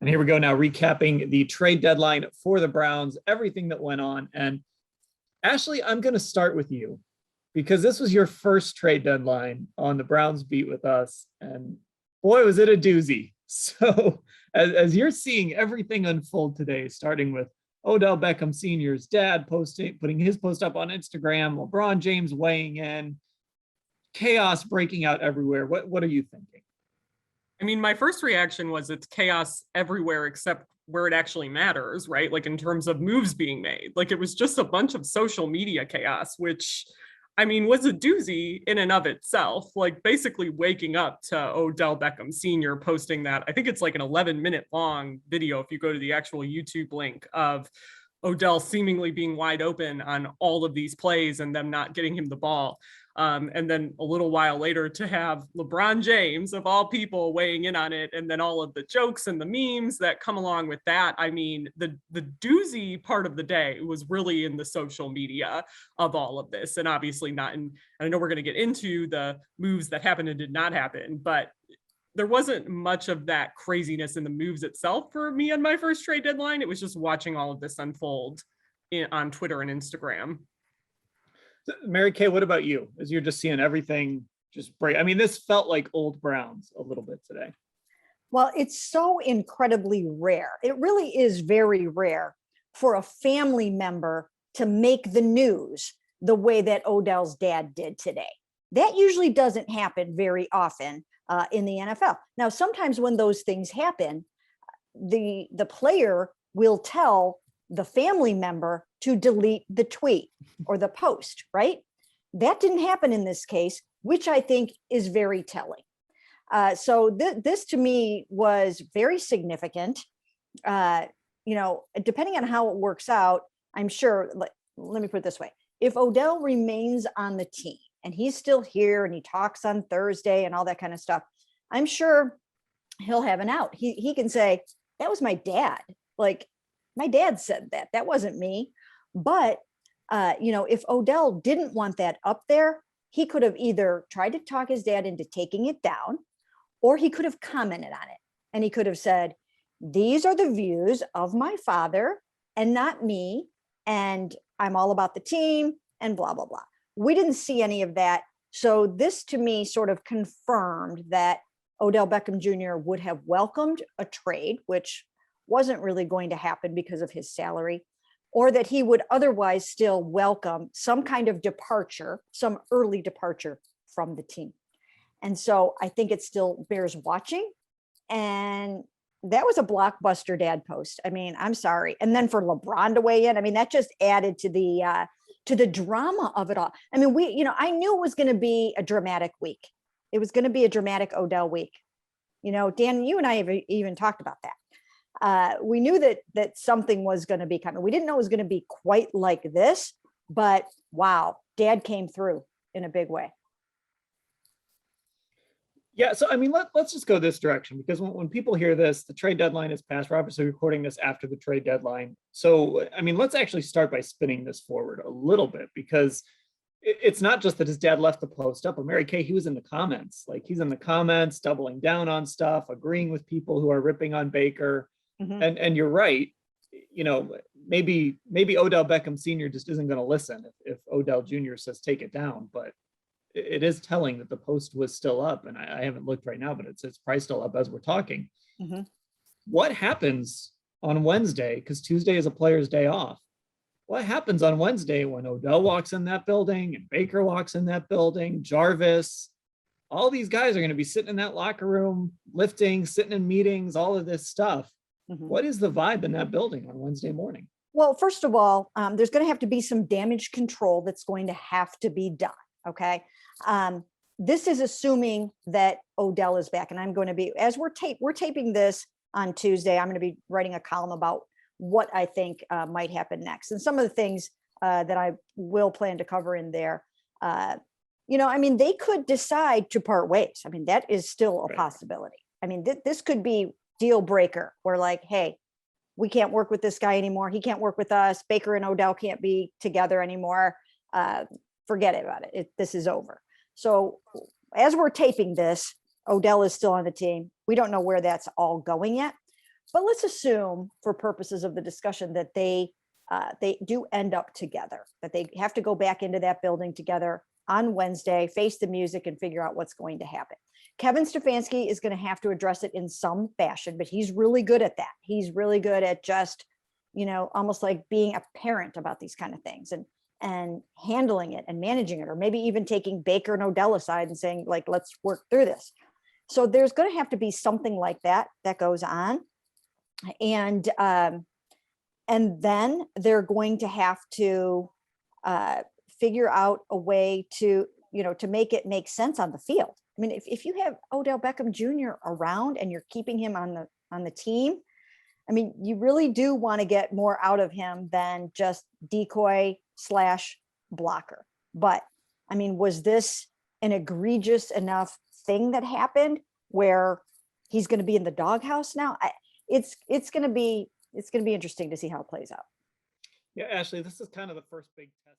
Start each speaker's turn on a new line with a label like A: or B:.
A: And here we go now, recapping the trade deadline for the Browns, everything that went on. And Ashley, I'm going to start with you because this was your first trade deadline on the Browns beat with us. And boy, was it a doozy. So as you're seeing everything unfold today, starting with Odell Beckham Sr.'s dad putting his post up on Instagram, LeBron James weighing in, chaos breaking out everywhere. What are you thinking?
B: I mean, my first reaction was it's chaos everywhere except where it actually matters, right? Like in terms of moves being made. Like it was just a bunch of social media chaos, which I mean, was a doozy in and of itself, like basically waking up to Odell Beckham Sr. posting that. I think it's like an 11-minute long video if you go to the actual YouTube link of Odell seemingly being wide open on all of these plays and them not getting him the ball. And then a little while later to have LeBron James, of all people, weighing in on it, and then all of the jokes and the memes that come along with that. I mean, the doozy part of the day was really in the social media of all of this, and obviously not in, I know we're going to get into the moves that happened and did not happen, but there wasn't much of that craziness in the moves itself for me on my first trade deadline. It was just watching all of this unfold on Twitter and Instagram.
A: Mary Kay, what about you? As you're just seeing everything just break. I mean, this felt like old Browns a little bit today.
C: Well, it's so incredibly rare. It really is very rare for a family member to make the news the way that Odell's dad did today. That usually doesn't happen very often in the NFL. Now, sometimes when those things happen, the player will tell the family member to delete the tweet or the post, right? That didn't happen in this case, which I think is very telling. So this to me was very significant. Depending on how it works out, I'm sure, let me put it this way. If Odell remains on the team and he's still here and he talks on Thursday and all that kind of stuff, I'm sure he'll have an out. He can say, that was my dad. Like, my dad said that. That wasn't me. But, if Odell didn't want that up there, he could have either tried to talk his dad into taking it down, or he could have commented on it. And he could have said, these are the views of my father and not me. And I'm all about the team and blah, blah, blah. We didn't see any of that. So this to me sort of confirmed that Odell Beckham Jr. would have welcomed a trade, which wasn't really going to happen because of his salary, or that he would otherwise still welcome some kind of departure, some early departure from the team. And so I think it still bears watching. And that was a blockbuster dad post. I mean, I'm sorry. And then for LeBron to weigh in, I mean, that just added to the drama of it all. I mean, I knew it was going to be a dramatic week. It was going to be a dramatic Odell week. Dan, you and I have even talked about that. We knew that something was going to be coming. We didn't know it was going to be quite like this, but wow, dad came through in a big way.
A: Yeah, so I mean, let's just go this direction, because when people hear this, the trade deadline is passed. We're obviously recording this after the trade deadline. So, I mean, let's actually start by spinning this forward a little bit, because it's not just that his dad left the post up, but Mary Kay, he was in the comments. Like, he's in the comments, doubling down on stuff, agreeing with people who are ripping on Baker. Mm-hmm. And you're right. Maybe Odell Beckham Sr. just isn't going to listen if Odell Jr. says take it down. But it is telling that the post was still up, and I haven't looked right now, but it's probably still up as we're talking. Mm-hmm. What happens on Wednesday? Because Tuesday is a player's day off. What happens on Wednesday when Odell walks in that building and Baker walks in that building, Jarvis? All these guys are going to be sitting in that locker room, lifting, sitting in meetings, all of this stuff. Mm-hmm. What is the vibe in that building on Wednesday morning?
C: Well, first of all, there's going to have to be some damage control that's going to have to be done. Okay. This is assuming that Odell is back, and I'm going to be, as we're taping this on Tuesday, I'm going to be writing a column about what I think might happen next. And some of the things that I will plan to cover in there, I mean, they could decide to part ways. I mean, that is still a possibility. I mean, this could be deal breaker. We're like, hey, we can't work with this guy anymore. He can't work with us. Baker and Odell can't be together anymore. Forget about it. This is over. So as we're taping this, Odell is still on the team. We don't know where that's all going yet. But let's assume, for purposes of the discussion, that they do end up together, that they have to go back into that building together on Wednesday, face the music, and figure out what's going to happen. Kevin Stefanski is going to have to address it in some fashion, but he's really good at that. He's really good at just, almost like being a parent about these kind of things and handling it and managing it, or maybe even taking Baker and Odell aside and saying, like, let's work through this. So there's going to have to be something like that goes on. And then they're going to have to figure out a way to make it make sense on the field. I mean, if you have Odell Beckham Jr. around and you're keeping him on the team, I mean, you really do want to get more out of him than just decoy / blocker. But I mean, was this an egregious enough thing that happened where he's going to be in the doghouse now? It's going to be interesting to see how it plays out.
A: Yeah, Ashley, this is kind of the first big test.